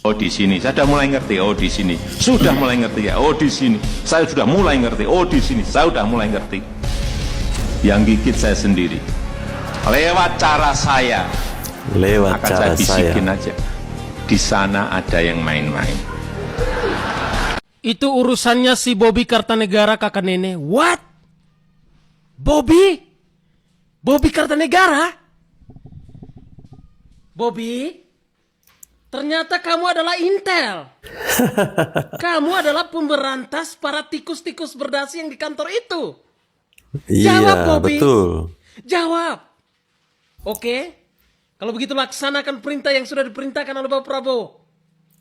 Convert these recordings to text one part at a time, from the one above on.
Oh di sini, saya sudah mulai ngerti. Oh di sini, sudah mulai ngerti ya. Oh di sini, saya sudah mulai ngerti. Oh di sini, saya sudah mulai ngerti. Yang gigit saya sendiri. Lewat cara saya. Lewat akan cara saya bisikin aja. Di sana ada yang main-main. Itu urusannya si Bobby Kartanegara kakak nenek. What? Bobby? Bobby Kartanegara? Bobby? Ternyata kamu adalah intel. Kamu adalah pemberantas para tikus-tikus berdasi yang di kantor itu. Jawab, Iya, Bobby. betul. Jawab. Oke. Kalau begitu laksanakan perintah yang sudah diperintahkan oleh Bapak Prabowo.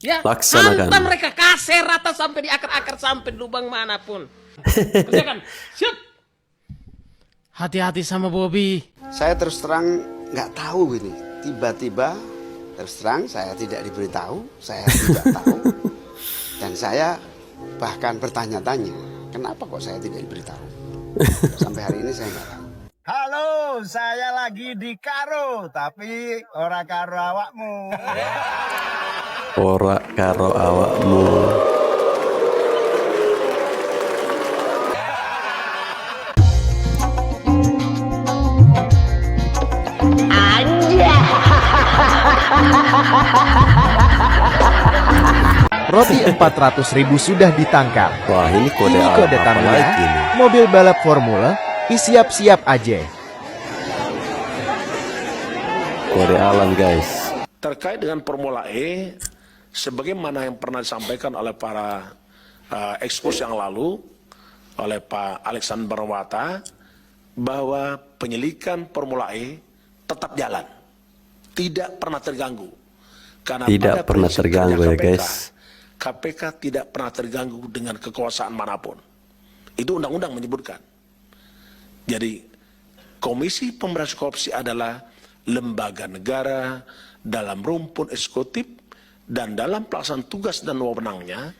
Ya, Laksanakan. hantam mereka kasih rata sampai di akar-akar, sampai di lubang manapun. Kerjakan. Siap. Hati-hati sama Bobby. Saya terus terang nggak tahu ini. Tiba-tiba terus terang saya tidak diberitahu, saya tidak tahu. Dan saya bahkan bertanya-tanya, kenapa kok saya tidak diberitahu? Sampai hari ini saya nggak tahu. Halo, saya lagi di Karo, tapi ora karo awakmu. Ora karo awakmu. Roti 400.000 sudah ditangkap. Wah, ini kode Ini kode apa lagi Tamiya, nih? mobil balap formula, siap-siap aja. Kode alam, guys. Terkait dengan Formula E, sebagaimana yang pernah disampaikan oleh para ekspos yang lalu, oleh Pak Alexander Marwata, bahwa penyelidikan Formula E tetap jalan, tidak pernah terganggu. Karena Tidak pada pernah prinsip terganggu kerja ya, guys. KPK tidak pernah terganggu dengan kekuasaan manapun. Itu undang-undang menyebutkan. Jadi, Komisi Pemberantasan Korupsi adalah lembaga negara dalam rumpun eksekutif dan dalam pelaksanaan tugas dan wewenangnya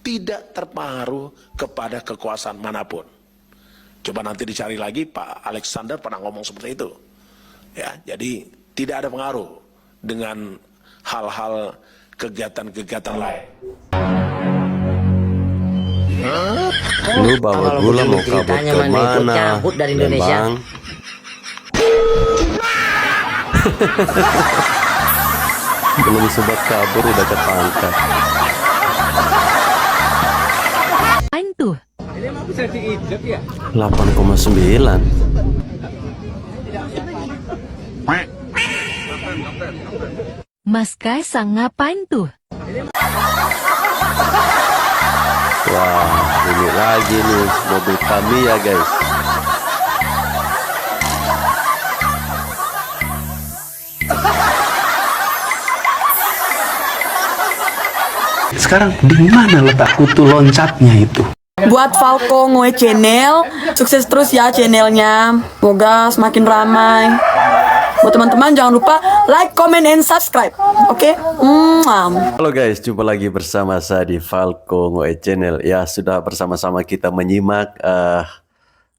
tidak terpengaruh kepada kekuasaan manapun. Coba nanti dicari lagi, Pak Alexander pernah ngomong seperti itu. Ya, jadi tidak ada pengaruh dengan hal-hal kegiatan-kegiatan lain. Lu bawa gula mau kabur ke mana? Cabut dari Indonesia. Lembang. Belum sempat kabur udah ketangkap. Aing tuh. 8,9. Mas Kaisang ngapain tuh? Wah, ini lagi nih mobil kami ya, guys. Sekarang di mana letak kutu loncatnya itu? Buat Falco Ngoe Channel, sukses terus ya channelnya. Semoga semakin ramai. Buat teman-teman jangan lupa like, comment, and subscribe. Oke? Halo guys, jumpa lagi bersama saya di Falco Ngoe Channel. Ya, sudah bersama-sama kita menyimak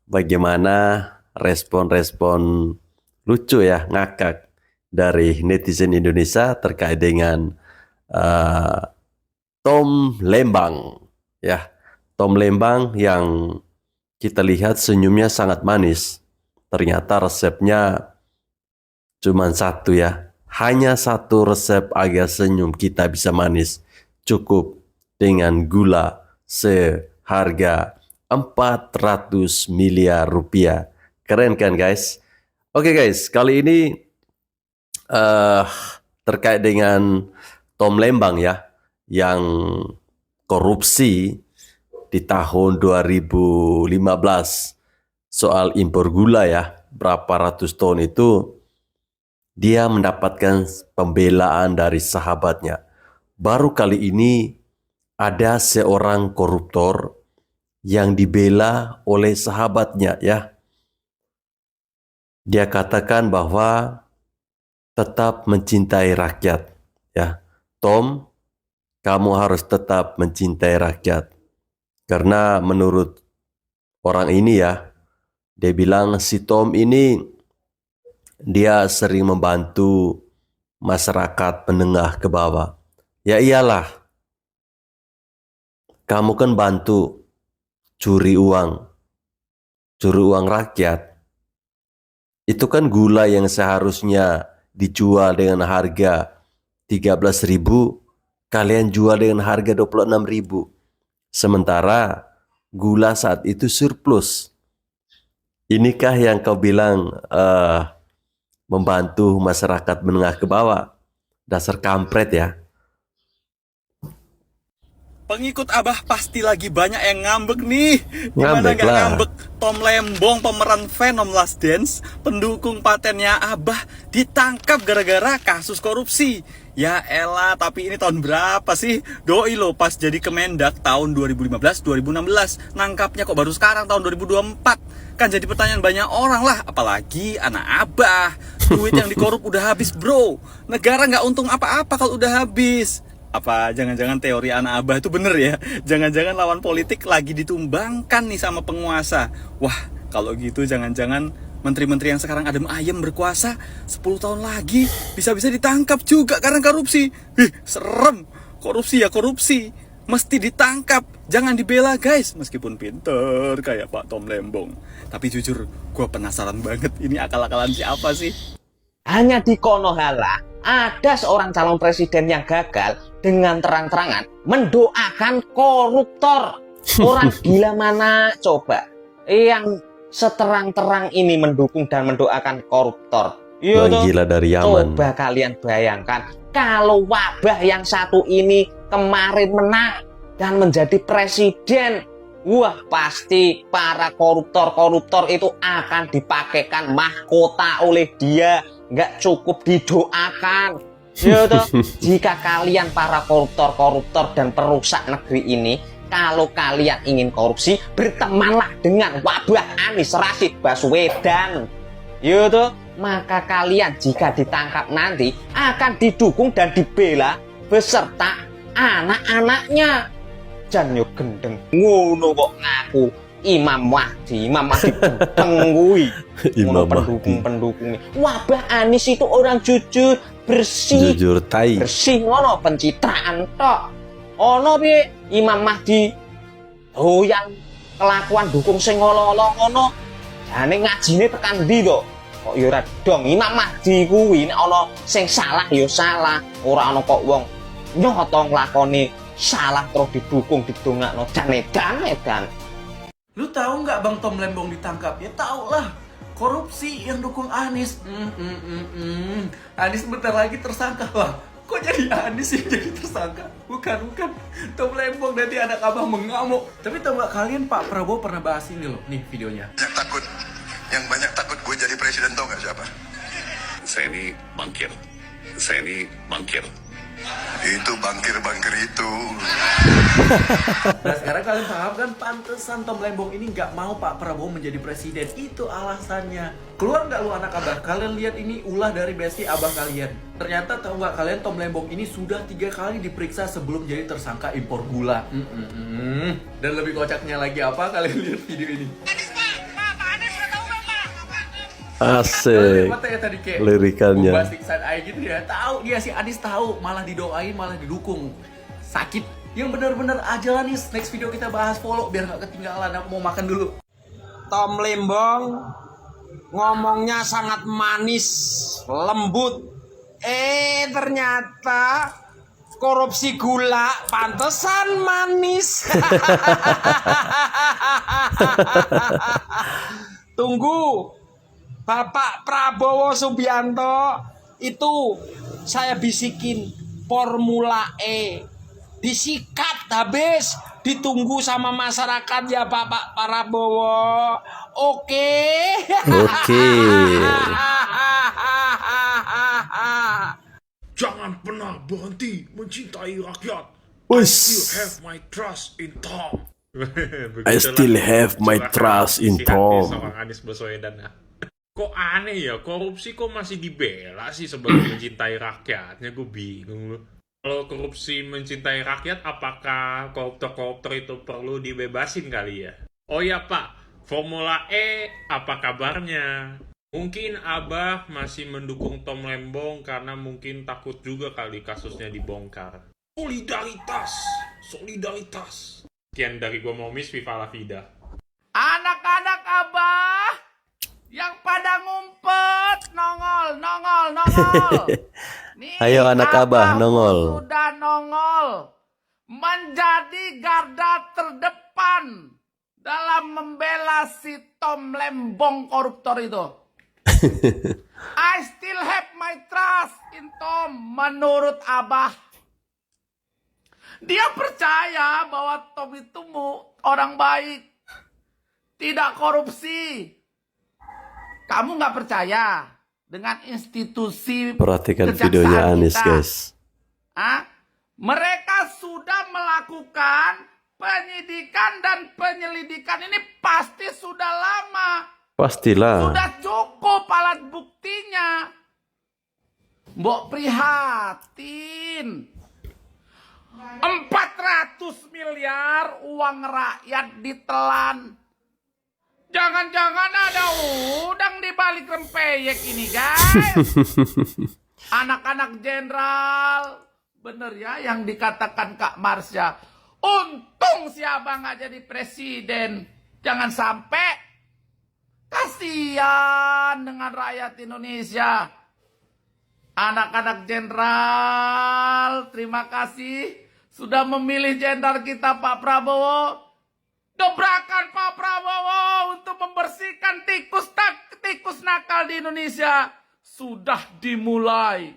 bagaimana respon-respon lucu ya, ngakak dari netizen Indonesia terkait dengan Tom Lembang. Ya, Tom Lembang yang kita lihat senyumnya sangat manis. Ternyata resepnya cuma satu ya. Hanya satu resep agar senyum kita bisa manis. Cukup dengan gula seharga 400 miliar rupiah. Keren kan guys? Oke guys, kali ini terkait dengan Tom Lembang ya, yang korupsi di tahun 2015 soal impor gula ya, berapa ratus ton itu. Dia mendapatkan pembelaan dari sahabatnya. Baru kali ini ada seorang koruptor yang dibela oleh sahabatnya ya. Dia katakan bahwa tetap mencintai rakyat ya. Tom, kamu harus tetap mencintai rakyat. Karena menurut orang ini ya, dia bilang si Tom ini dia sering membantu masyarakat menengah ke bawah. Ya iyalah, kamu kan bantu curi uang rakyat. Itu kan gula yang seharusnya dijual dengan harga 13.000, kalian jual dengan harga 26.000. Sementara gula saat itu surplus. Inikah yang kau bilang membantu masyarakat menengah ke bawah? Dasar kampret ya. Pengikut Abah pasti lagi banyak yang ngambek nih. Gimana Ngambek gak lah. ngambek? Tom Lembong, pemeran Venom Last Dance, pendukung patennya Abah, ditangkap gara-gara kasus korupsi. Ya elah, tapi ini tahun berapa sih? Doi lo pas jadi Kemendak tahun 2015-2016. Nangkapnya kok baru sekarang tahun 2024. Kan jadi pertanyaan banyak orang lah, apalagi anak Abah. Duit yang dikorup udah habis bro. Negara nggak untung apa-apa kalau udah habis. Apa jangan-jangan teori anak Abah itu bener ya? Jangan-jangan lawan politik lagi ditumbangkan nih sama penguasa. Wah, kalau gitu jangan-jangan menteri-menteri yang sekarang adem ayem berkuasa 10 tahun lagi bisa-bisa ditangkap juga karena korupsi. Serem. Korupsi ya korupsi. Mesti ditangkap. Jangan dibela guys. Meskipun pinter kayak Pak Tom Lembong. Tapi jujur, gue penasaran banget ini akal-akalan siapa sih? Hanya di Konohala ada seorang calon presiden yang gagal dengan terang-terangan mendoakan koruptor. Orang gila mana coba yang seterang-terang ini mendukung dan mendoakan koruptor? Orang gila dari Yaman. Coba kalian bayangkan kalau wabah yang satu ini kemarin menang dan menjadi presiden. Wah, pasti para koruptor-koruptor itu akan dipakaikan mahkota oleh dia. Nggak cukup didoakan. Ya toh, jika kalian para koruptor-koruptor dan perusak negeri ini, kalau kalian ingin korupsi, bertemanlah dengan wabah Anies Rashid Baswedan. Ya toh, maka kalian jika ditangkap nanti akan didukung dan dibela beserta anak-anaknya. Jan yo gendeng ngono kok ngaku Imam Mahdi penggui pendukung-pendukungnya. Wabah Anies itu orang jujur, bersih, bersih ngono pencitraan tok. Ono piye Imam Mahdi doyan kelakuan dukung sing ngolo-olo ngono. Jane ngajine tekan ndi to? Kok ya ora dong Imam Mahdi kuwi nek ana sing salah ya salah, ora ana kok wong nyoto nglakoni salah terus didukung didongakno dan edan. Lu tahu nggak Bang Tom Lembong ditangkap? Ya tahu lah, korupsi yang dukung Anies. Anies bentar lagi tersangka lah. Kok jadi Anies yang jadi tersangka? Bukan. Tom Lembong nanti anak abah mengamuk. Tapi tahu nggak kalian Pak Prabowo pernah bahas ini loh, nih videonya. Yang banyak takut gue jadi presiden tau nggak siapa? Saya ini bangkir. Itu bangkir itu. Nah sekarang kalian paham kan pantesan Tom Lembong ini nggak mau Pak Prabowo menjadi presiden. Itu alasannya. Keluar nggak lu anak abah? Kalian lihat ini ulah dari besti abah kalian. Ternyata tahu nggak kalian Tom Lembong ini sudah 3 kali diperiksa sebelum jadi tersangka impor gula. Dan lebih kocaknya lagi apa? Kalian lihat video ini. Asik lirikannya. Bombastic side eye gitu ya. Tahu dia si Anies tahu, malah didoain, malah didukung. Sakit. Yang benar-benar aja lah nih. Next video kita bahas, follow biar nggak ketinggalan. Aku mau makan dulu. Tom Lembong ngomongnya sangat manis, lembut. Ternyata korupsi gula, pantesan manis. Tunggu Bapak Prabowo Subianto itu saya bisikin Formula E disikat habis, ditunggu sama masyarakat ya Bapak Prabowo. Oke. Jangan pernah berhenti mencintai rakyat. I still have my trust in Tom. I still have my trust in Tom. Anies Baswedan ya. Kok aneh ya, korupsi kok masih dibela sih sebagai mencintai rakyatnya, gue bingung. Kalau korupsi mencintai rakyat, apakah koruptor-koruptor itu perlu dibebasin kali ya? Oh ya Pak, Formula E apa kabarnya? Mungkin Abah masih mendukung Tom Lembong karena mungkin takut juga kali kasusnya dibongkar. Solidaritas, solidaritas. Sekian dari gua Momis, Viva la Vida. Anak-anak Abah yang pada ngumpet, nongol. Nih, Ayo anak Abah nongol. sudah nongol menjadi garda terdepan dalam membela si Tom Lembong koruptor itu. I still have my trust in Tom. Menurut Abah, dia percaya bahwa Tom itu orang baik, tidak korupsi. Kamu nggak percaya dengan institusi Perhatikan kejaksaan videonya Anies, kita? guys. Hah? Mereka sudah melakukan penyidikan dan penyelidikan ini pasti sudah lama. Pastilah. Sudah cukup alat buktinya. Mbok prihatin. 400 miliar uang rakyat ditelan. Jangan-jangan ada udang di balik rempeyek ini, guys. Anak-anak jenderal. Bener ya yang dikatakan Kak Marsha. Untung si Abang nggak jadi presiden. Jangan sampai kasihan dengan rakyat Indonesia. Anak-anak jenderal, terima kasih sudah memilih jenderal kita Pak Prabowo. Dobrakan Pak Prabowo untuk membersihkan tikus nakal di Indonesia. Sudah dimulai.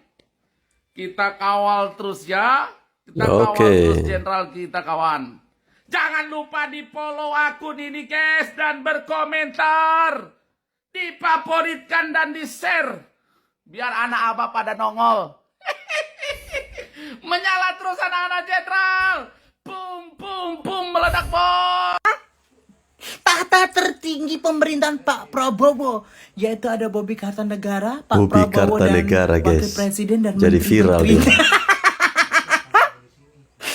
Kita kawal terus ya. Kita kawal terus jenderal kita, kawan. Jangan lupa di follow akun ini guys dan berkomentar. Difavoritkan dan di share. Biar anak Abah pada nongol. Menyala terus anak-anak jenderal. Pum meledak bom. Tahta tertinggi pemerintahan Pak Prabowo, yaitu ada Bobi Kartanegara, Pak Bobi Prabowo Kartanegara, dan Wakil guys. Presiden dan Jadi viral menteri-menteri. dia.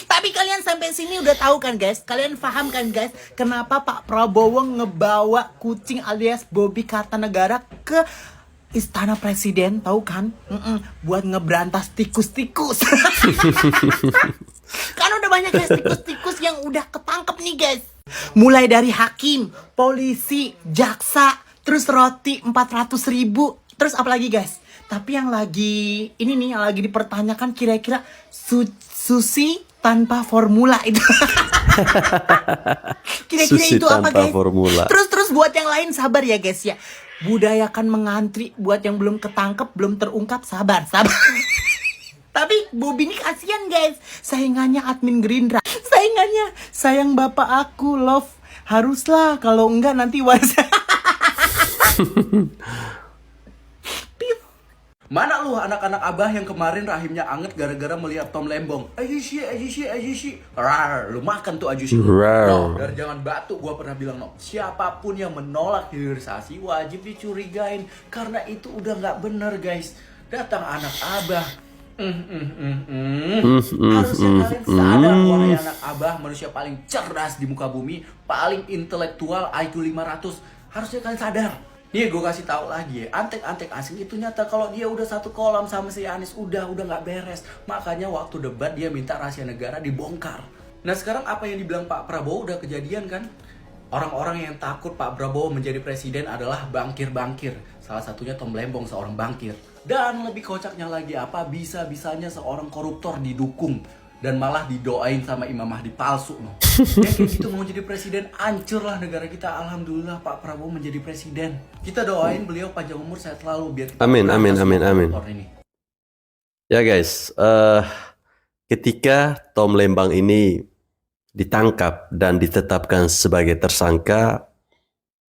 Tapi kalian sampai sini udah tahu kan guys? Kalian paham kan guys? Kenapa Pak Prabowo ngebawa kucing alias Bobi Kartanegara ke Istana Presiden, tahu kan? Buat ngeberantas tikus-tikus. Kan udah banyak guys tikus-tikus yang udah ketangkep nih guys. Mulai dari hakim, polisi, jaksa, terus roti 400.000. Terus apa lagi guys? Tapi yang lagi ini nih yang lagi dipertanyakan kira-kira sushi tanpa formula itu. Kira-kira Sushi itu apa tanpa guys? formula. Terus buat yang lain sabar ya guys ya. Budayakan mengantri buat yang belum ketangkep, belum terungkap, sabar. Tapi Bobi ini kasihan guys. Saingannya admin Gerindra. Saingannya sayang bapak aku, love. Haruslah, kalau enggak nanti Mana lu anak-anak Abah yang kemarin rahimnya anget gara-gara melihat Tom Lembong? Ajushi. Rar, lu makan tuh Ajushi. Rar. No, dari jangan batu gua pernah bilang no. Siapapun yang menolak hilirisasi wajib dicurigain karena itu udah nggak bener guys. Datang anak Abah. Harusnya kalian sadar wahai anak Abah, manusia paling cerdas di muka bumi, paling intelektual, IQ 500. Harusnya kalian sadar. Nih gue kasih tahu lagi ya, antek-antek asing itu nyata kalau dia udah satu kolam sama si Anies udah nggak beres. Makanya waktu debat dia minta rahasia negara dibongkar. Nah sekarang apa yang dibilang Pak Prabowo udah kejadian kan? Orang-orang yang takut Pak Prabowo menjadi presiden adalah bangkir-bangkir. Salah satunya Tom Lembong, seorang bangkir. Dan lebih kocaknya lagi apa bisa-bisanya seorang koruptor didukung dan malah didoain sama Imam Mahdi palsu no. Ya kayak gitu mau jadi presiden, hancurlah negara kita. Alhamdulillah Pak Prabowo menjadi presiden. Kita doain beliau panjang umur, sehat selalu biar kita Amin. ini. Ya guys, ketika Tom Lembang ini ditangkap dan ditetapkan sebagai tersangka,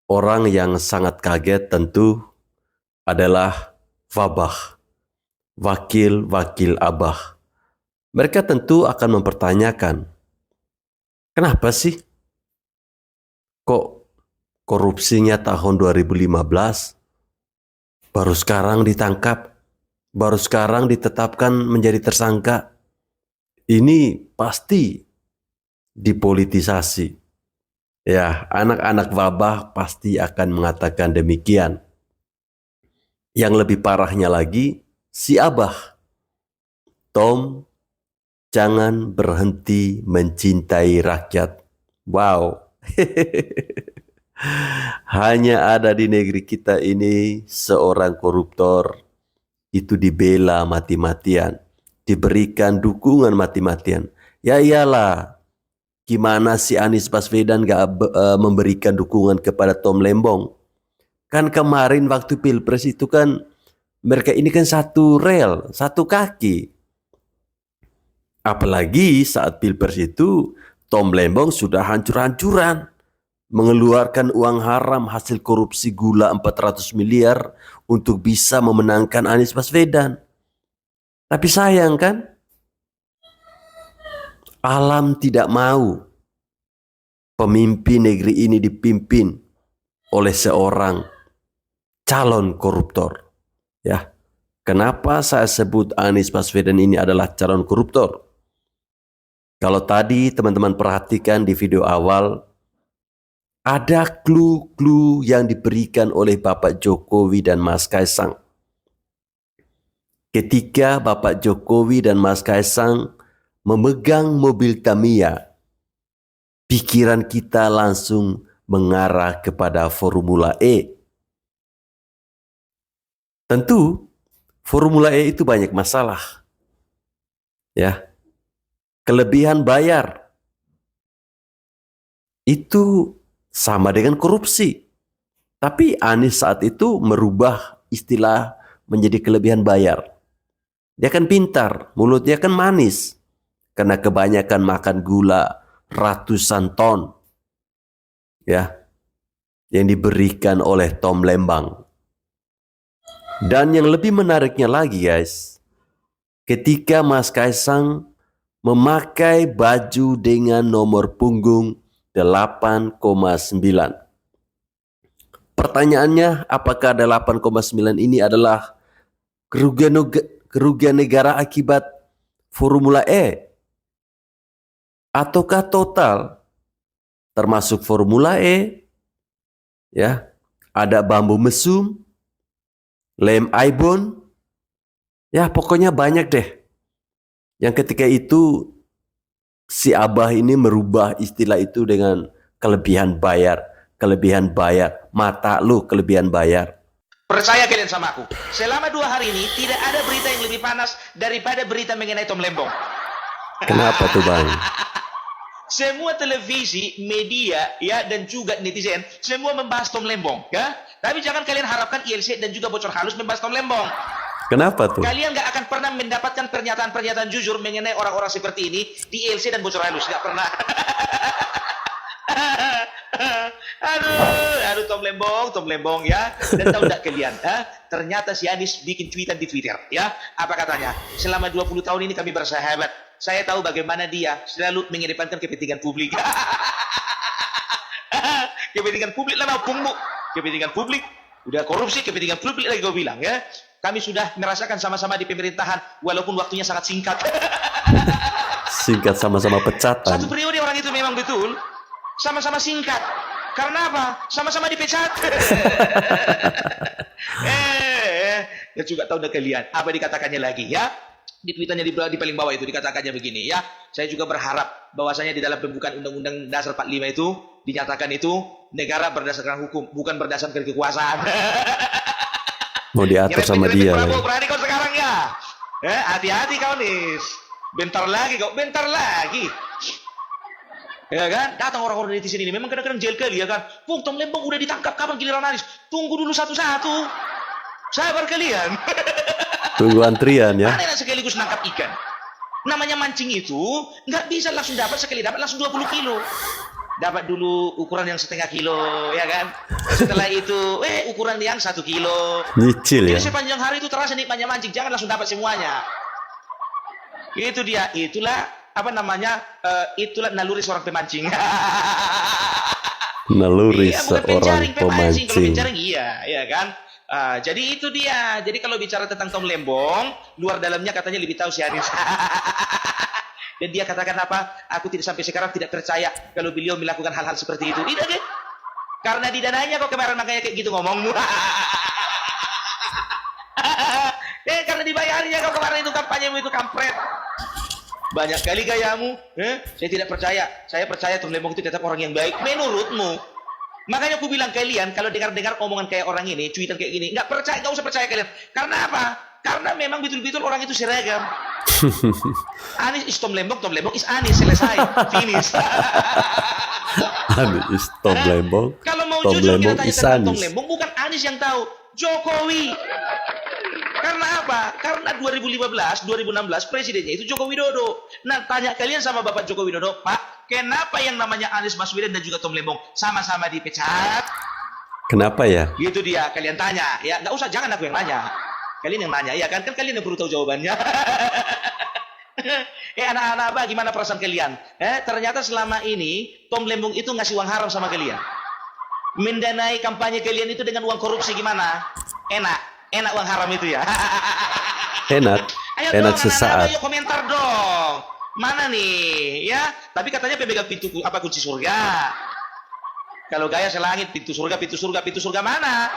orang yang sangat kaget tentu adalah Wabah, wakil-wakil Abah. Mereka tentu akan mempertanyakan, kenapa sih kok korupsinya tahun 2015 baru sekarang ditangkap, baru sekarang ditetapkan menjadi tersangka? Ini pasti dipolitisasi. Ya, anak-anak Wabah pasti akan mengatakan demikian. Yang lebih parahnya lagi, si Abah, Tom jangan berhenti mencintai rakyat. Wow. Hanya ada di negeri kita ini seorang koruptor itu dibela mati-matian, diberikan dukungan mati-matian. Ya iyalah, gimana si Anies Baswedan gak memberikan dukungan kepada Tom Lembong? Kan kemarin waktu Pilpres itu kan mereka ini kan satu rel, satu kaki. Apalagi saat Pilpres itu Tom Lembong sudah hancur-hancuran mengeluarkan uang haram hasil korupsi gula 400 miliar untuk bisa memenangkan Anies Baswedan. Tapi sayang kan, alam tidak mau pemimpin negeri ini dipimpin oleh seorang calon koruptor. Ya, kenapa saya sebut Anies Baswedan ini adalah calon koruptor? Kalau tadi teman-teman perhatikan di video awal, ada clue-clue yang diberikan oleh Bapak Jokowi dan Mas Kaisang. Ketika Bapak Jokowi dan Mas Kaisang memegang mobil Tamiya, pikiran kita langsung mengarah kepada Formula E. Tentu, Formula E itu banyak masalah. Ya. Kelebihan bayar. Itu sama dengan korupsi. Tapi Anies saat itu merubah istilah menjadi kelebihan bayar. Dia kan pintar, mulutnya kan manis. Karena kebanyakan makan gula ratusan ton. Ya. Yang diberikan oleh Tom Lembang. Dan yang lebih menariknya lagi guys, ketika Mas Kaisang memakai baju dengan nomor punggung 8,9. Pertanyaannya, apakah 8,9 ini adalah kerugian negara akibat Formula E? Ataukah total termasuk Formula E? Ya, ada bambu mesum, lem ibon, ya pokoknya banyak deh. Yang ketika itu si Abah ini merubah istilah itu dengan kelebihan bayar, mata lu kelebihan bayar. Percaya kalian sama aku, selama 2 hari ini tidak ada berita yang lebih panas daripada berita mengenai Tom Lembong. Kenapa tuh Bang? Semua televisi, media, ya dan juga netizen semua membahas Tom Lembong, ya. Tapi jangan kalian harapkan ILC dan juga bocor halus membahas Tom Lembong. Kenapa tuh? Kalian nggak akan pernah mendapatkan pernyataan-pernyataan jujur mengenai orang-orang seperti ini di ILC dan bocor halus, nggak pernah. aduh Tom Lembong ya. Dan tahu nggak kalian? Ternyata si Anies bikin tweetan di Twitter, ya. Apa katanya? Selama 20 tahun ini kami bersahabat. Saya tahu bagaimana dia selalu mengedepankan kepentingan publik. Kepentingan publik lah mau pungmu. Kepentingan publik, udah korupsi, kepentingan publik lagi gue bilang ya. Kami sudah merasakan sama-sama di pemerintahan walaupun waktunya sangat singkat. Singkat sama-sama pecatan. Satu periode orang itu memang betul sama-sama singkat. Karena apa? Sama-sama dipecat. Ya juga tahu kalian apa dikatakannya lagi ya. Di tweetannya di paling bawah itu dikatakannya begini ya. Saya juga berharap bahwasanya di dalam pembukaan Undang-Undang Dasar 45 itu dinyatakan itu negara berdasarkan hukum, bukan berdasarkan kekuasaan. Mau diatur sama dia. Berani kau sekarang ya. Hati-hati kau nih. Bentar lagi. Ya kan? Datang orang-orang netizen ini memang kadang-kadang jahil kali ya kan. Tom Lembong udah ditangkap, kapan giliran Anies? Tunggu dulu satu-satu. Sabar kalian. Tunggu antrian ya. Mana yang sekaligus nangkap ikan? Namanya mancing itu nggak bisa langsung dapat, sekali dapat langsung 20 kilo. Dapat dulu ukuran yang setengah kilo, ya kan? Setelah itu, ukuran yang 1 kilo. Nyicil ya. Jadi sepanjang hari itu terasa nikmatnya mancing, jangan langsung dapat semuanya. Itu dia, itulah itulah naluri seorang pemancing. Naluri iya, seorang pemancing. Kalau penjaring iya, ya kan? Jadi itu dia. Jadi kalau bicara tentang Tom Lembong, luar dalamnya katanya lebih tahu si Anies. Dan dia katakan apa? Aku sampai sekarang tidak percaya kalau beliau melakukan hal-hal seperti itu. Tidak kan? Karena didanainya kok kemarin makanya kayak gitu ngomong. Karena dibayarnya kok kemarin itu kampanye itu kampret. Banyak kali gayamu. Saya tidak percaya. Saya percaya Tom Lembong itu tetap orang yang baik. Menurutmu. Makanya aku bilang kalian, kalau dengar-dengar omongan kayak orang ini, cuitan kayak gini, nggak usah percaya kalian. Karena apa? Karena memang betul-betul orang itu seragam. Anies is Tom Lembong is Anies, selesai, finish. Anies is Tom Lembong, Kalau mau Tom jujur kita Lembong tanya is tentang Tom Anies. Lembong, bukan Anies yang tahu, Jokowi. Karena apa? Karena 2015, 2016 presidennya itu Joko Widodo. Nah, tanya kalian sama Bapak Joko Widodo, Pak, kenapa yang namanya Anies Baswedan dan juga Tom Lembong sama-sama dipecat? Kenapa ya? Gitu dia, kalian tanya. Ya, nggak usah, jangan aku yang nanya. Kalian yang nanya, ya kan? Kan kalian yang perlu tahu jawabannya. Anak-anak Abah, gimana perasaan kalian? Ternyata selama ini Tom Lembong itu ngasih uang haram sama kalian. Mendanai kampanye kalian itu dengan uang korupsi gimana? Enak uang haram itu ya. Enak, Ayo enak dong, sesaat. anak-anak, ayo komentar dong. Mana nih, ya? Tapi katanya pemegang pintu kunci surga. Kalau gaya selangit, pintu surga mana?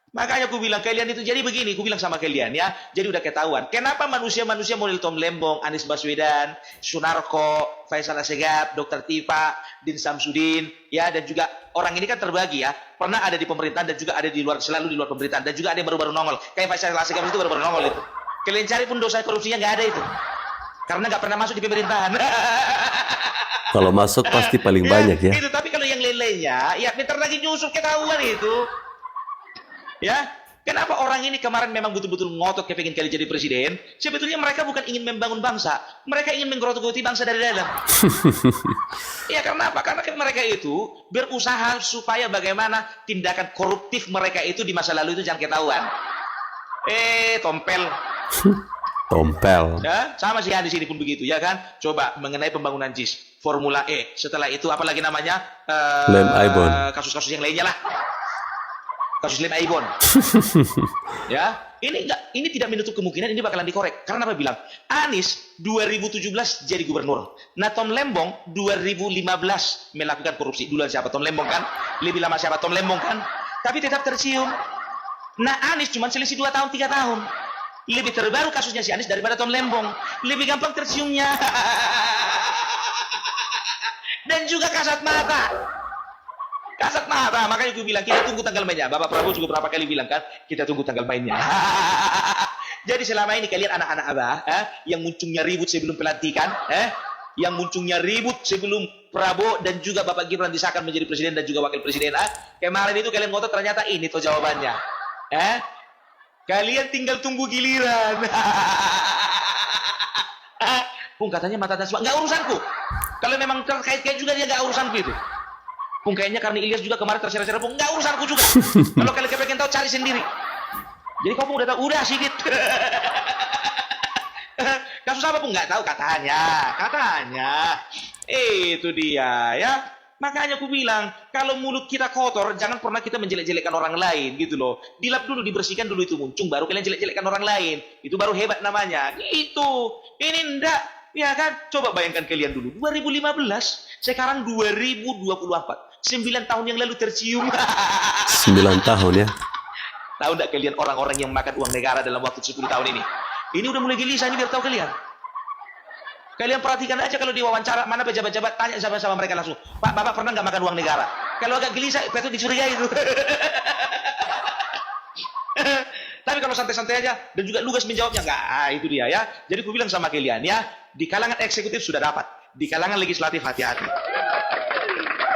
Makanya aku bilang kalian itu jadi begini, aku bilang sama kalian ya. Jadi udah ketahuan. Kenapa manusia-manusia model Tom Lembong, Anies Baswedan, Sunarko, Faisal Assegaf, Dr. Tifa, Din Samsudin, ya, dan juga orang ini kan terbagi ya. Pernah ada di pemerintahan dan juga ada di luar, selalu di luar pemerintahan, dan juga ada yang baru-baru nongol. Kayak Faisal Assegaf itu baru-baru nongol itu. Kalian cari pun dosa korupsinya nggak ada itu. Karena nggak pernah masuk di pemerintahan. Kalau masuk pasti paling banyak ya. Itu, tapi kalau yang lain-lainnya, ya bentar lagi nyusup ketahuan itu. Ya, kenapa orang ini kemarin memang betul-betul ngotot kepingin kali jadi presiden? Sebetulnya mereka bukan ingin membangun bangsa, mereka ingin menggerogoti bangsa dari dalam. Ya, karena apa? Karena kan mereka itu berusaha supaya bagaimana tindakan koruptif mereka itu di masa lalu itu jangan ketahuan. Tompel. Tompel. Ya, sama sih di sini pun begitu, ya kan? Coba mengenai pembangunan JIS, Formula E. Setelah itu apalagi namanya? Lem Aibon. Kasus-kasus yang lainnya lah. Kasus Lem Aibon. Ya, ini tidak menutup kemungkinan ini bakalan dikorek. Karena apa bilang? Anies 2017 jadi gubernur. Nah, Tom Lembong 2015 melakukan korupsi. Duluan siapa? Tom Lembong kan? Lebih lama siapa? Tom Lembong kan? Tapi tetap tercium. Nah, Anies cuma selisih 2 tahun, 3 tahun. Lebih terbaru kasusnya si Anies daripada Tom Lembong. Lebih gampang terciumnya. Dan juga kasat mata. Kasat mata, makanya gue bilang kita tunggu tanggal mainnya. Bapak Prabowo juga berapa kali bilang kan, kita tunggu tanggal mainnya. Jadi selama ini kalian anak-anak Abah, yang muncungnya ribut sebelum pelantikan, yang muncungnya ribut sebelum Prabowo dan juga Bapak Gibran disahkan menjadi presiden dan juga wakil presiden, kemarin itu kalian ngotot ternyata ini tuh jawabannya. Kalian tinggal tunggu giliran. Pung katanya mata dan suara, nggak urusanku. Kalau memang terkait-kait juga dia nggak urusanku itu. Pung kayaknya karena Ilyas juga kemarin terseret-seret, Pung nggak urusanku juga. Kalau kalian kepengen tahu cari sendiri. Jadi kau Pung udah tahu, udah sedikit. Kasus apa Pung nggak tahu katanya. Itu dia ya. Makanya aku bilang kalau mulut kita kotor jangan pernah kita menjelek-jelekkan orang lain gitu loh. Dilap dulu, dibersihkan dulu itu muncung, baru kalian jelek-jelekkan orang lain. Itu baru hebat namanya. Gitu. Ini enggak. Ya kan? Coba bayangkan kalian dulu. 2015, sekarang 2024. 9 tahun yang lalu tercium. 9 tahun ya. Tahu enggak kalian orang-orang yang makan uang negara dalam waktu 10 tahun ini? Ini udah mulai gelisah ini biar tahu kalian. Kalian perhatikan aja kalau diwawancara mana pejabat-pejabat, tanya sama mereka langsung. Pak, Bapak pernah nggak makan uang negara? Kalau agak gelisah, patut dicurigai itu. Tapi kalau santai-santai aja dan juga lugas menjawabnya, nggak, itu dia ya. Jadi aku bilang sama kalian ya, di kalangan eksekutif sudah dapat, di kalangan legislatif hati-hati.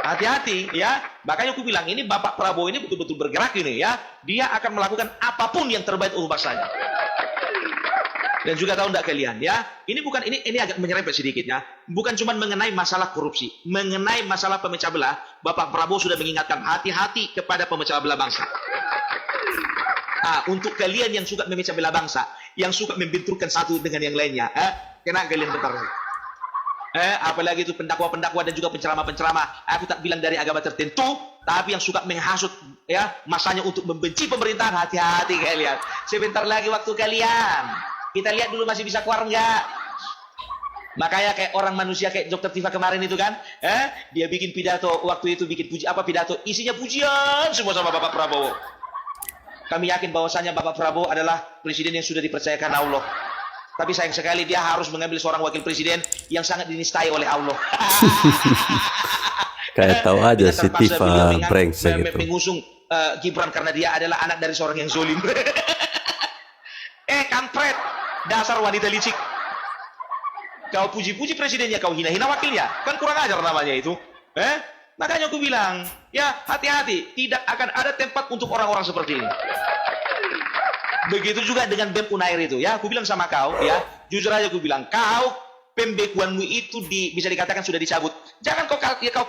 Hati-hati ya. Makanya aku bilang ini Bapak Prabowo ini betul-betul bergerak ini ya. Dia akan melakukan apapun yang terbaik untuk bangsanya. Dan juga tahu enggak kalian ya, ini bukan ini agak menyerempet sedikit ya. Bukan cuma mengenai masalah korupsi, mengenai masalah pemecah belah, Bapak Prabowo sudah mengingatkan hati-hati kepada pemecah belah bangsa. Untuk kalian yang suka memecah belah bangsa, yang suka membenturkan satu dengan yang lainnya, kena kalian bentar. Apalagi itu pendakwa-pendakwa dan juga penceramah-penceramah. Aku tak bilang dari agama tertentu, tapi yang suka menghasut ya masanya untuk membenci pemerintahan, hati-hati kalian. Sebentar lagi waktu kalian. Kita lihat dulu masih bisa keluar enggak. Makanya kayak orang manusia kayak Dr. Tifa kemarin itu kan, dia bikin pidato, waktu itu bikin pidato, isinya pujian semua sama Bapak Prabowo. Kami yakin bahwasanya Bapak Prabowo adalah presiden yang sudah dipercayakan Allah. Tapi sayang sekali dia harus mengambil seorang wakil presiden yang sangat dinistai oleh Allah. Kayak tahu aja Dengan si terpaksa Tifa beliau brengsek gitu. mengusung Gibran karena dia adalah anak dari seorang yang zolim. Kampret, dasar wanita licik. Kau puji-puji presidennya, kau hina-hina wakilnya. Kan kurang ajar namanya itu. Makanya aku bilang, ya hati-hati, tidak akan ada tempat untuk orang-orang seperti ini. Begitu juga dengan BEM Unair itu, ya. Aku bilang sama kau, ya, jujur aja aku bilang, kau pembekuanmu itu bisa dikatakan sudah dicabut. Jangan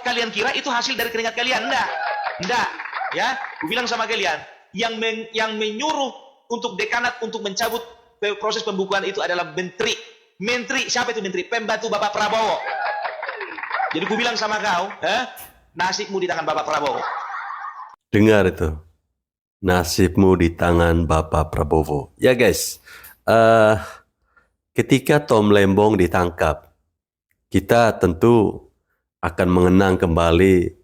kalian kira itu hasil dari keringat kalian, enggak, ya. Aku bilang sama kalian, yang menyuruh untuk dekanat untuk mencabut proses pembukuan itu adalah menteri. Siapa itu menteri? Pembantu Bapak Prabowo. Jadi aku bilang sama kau, nasibmu di tangan Bapak Prabowo. Dengar itu. Nasibmu di tangan Bapak Prabowo. Ya guys, ketika Tom Lembong ditangkap, kita tentu akan mengenang kembali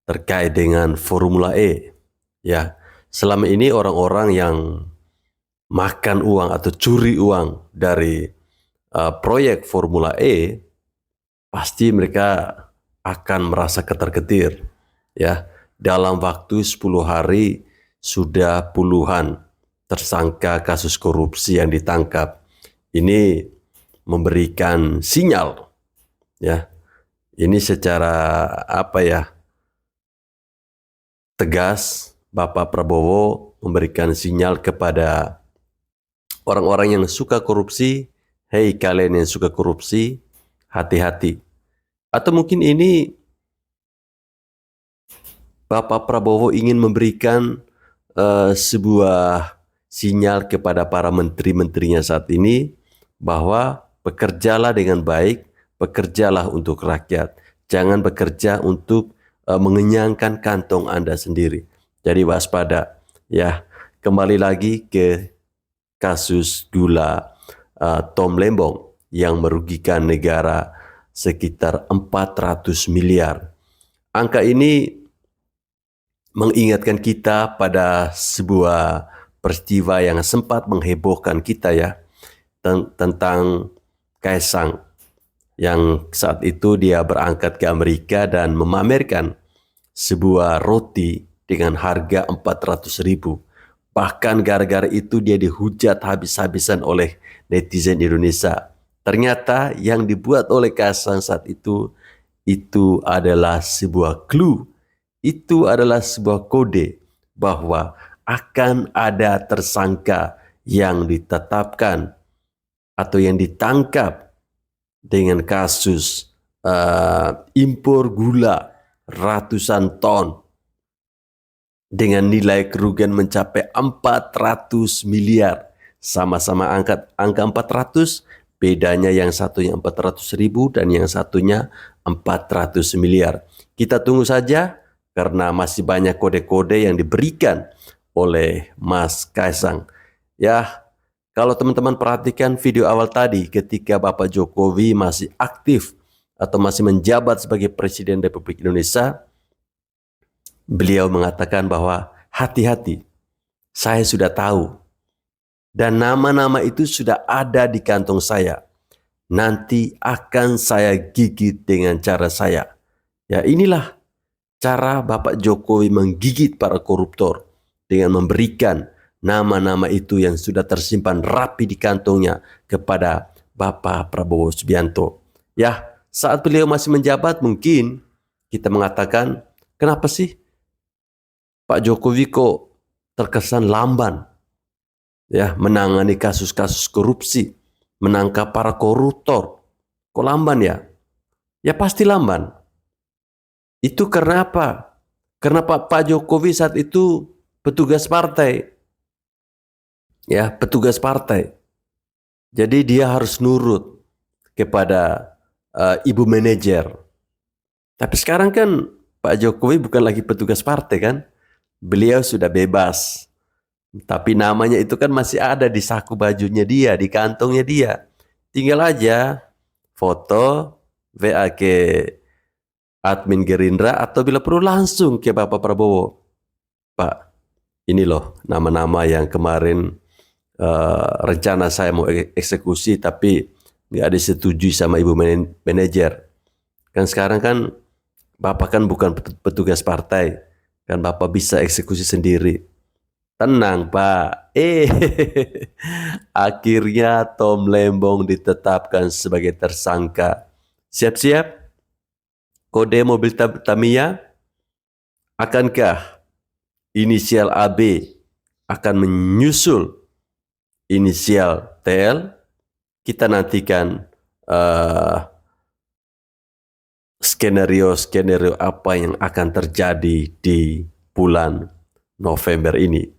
terkait dengan Formula E. Ya, selama ini orang-orang yang makan uang atau curi uang dari proyek Formula E, pasti mereka akan merasa ketar-ketir. Ya, dalam waktu 10 hari sudah puluhan tersangka kasus korupsi yang ditangkap. Ini memberikan sinyal, ya. Ini secara tegas Bapak Prabowo memberikan sinyal kepada orang-orang yang suka korupsi, hei kalian yang suka korupsi, hati-hati. Atau mungkin ini Bapak Prabowo ingin memberikan sebuah sinyal kepada para menteri-menterinya saat ini bahwa bekerjalah dengan baik, bekerjalah untuk rakyat. Jangan bekerja untuk mengenyangkan kantong Anda sendiri. Jadi waspada. Ya, kembali lagi ke kasus gula Tom Lembong yang merugikan negara sekitar 400 miliar. Angka ini mengingatkan kita pada sebuah peristiwa yang sempat menghebohkan kita, ya, tentang Kaisang yang saat itu dia berangkat ke Amerika dan memamerkan sebuah roti dengan harga 400.000. Bahkan gara-gara itu dia dihujat habis-habisan oleh netizen Indonesia. Ternyata yang dibuat oleh Kaisang saat itu adalah sebuah clue. Itu adalah sebuah kode bahwa akan ada tersangka yang ditetapkan atau yang ditangkap dengan kasus impor gula ratusan ton dengan nilai kerugian mencapai 400 miliar. Sama-sama angka 400, bedanya yang satunya 400.000 dan yang satunya 400 miliar. Kita tunggu saja karena masih banyak kode-kode yang diberikan oleh Mas Kaisang. Ya, kalau teman-teman perhatikan video awal tadi ketika Bapak Jokowi masih aktif atau masih menjabat sebagai Presiden Republik Indonesia, beliau mengatakan bahwa hati-hati, saya sudah tahu dan nama-nama itu sudah ada di kantong saya. Nanti akan saya gigit dengan cara saya. Ya, inilah cara Bapak Jokowi menggigit para koruptor dengan memberikan nama-nama itu yang sudah tersimpan rapi di kantongnya kepada Bapak Prabowo Subianto. Ya, saat beliau masih menjabat mungkin kita mengatakan, kenapa sih Pak Jokowi kok terkesan lamban, ya, menangani kasus-kasus korupsi, menangkap para koruptor. Kok lamban ya? Ya pasti lamban. Itu karena apa? Karena Pak Jokowi saat itu petugas partai. Ya, petugas partai. Jadi dia harus nurut kepada ibu manajer. Tapi sekarang kan Pak Jokowi bukan lagi petugas partai kan? Beliau sudah bebas. Tapi namanya itu kan masih ada di saku bajunya dia, di kantongnya dia. Tinggal aja foto, WA ke admin Gerindra atau bila perlu langsung ke Bapak Prabowo. Pak, ini loh nama-nama yang kemarin rencana saya mau eksekusi tapi nggak disetujui sama ibu manajer. Kan sekarang kan Bapak kan bukan petugas partai, kan Bapak bisa eksekusi sendiri. Tenang Pak, akhirnya Tom Lembong ditetapkan sebagai tersangka. Siap-siap, kode mobil Tamiya, akankah inisial AB akan menyusul inisial TL? Kita nantikan skenario apa yang akan terjadi di bulan November ini.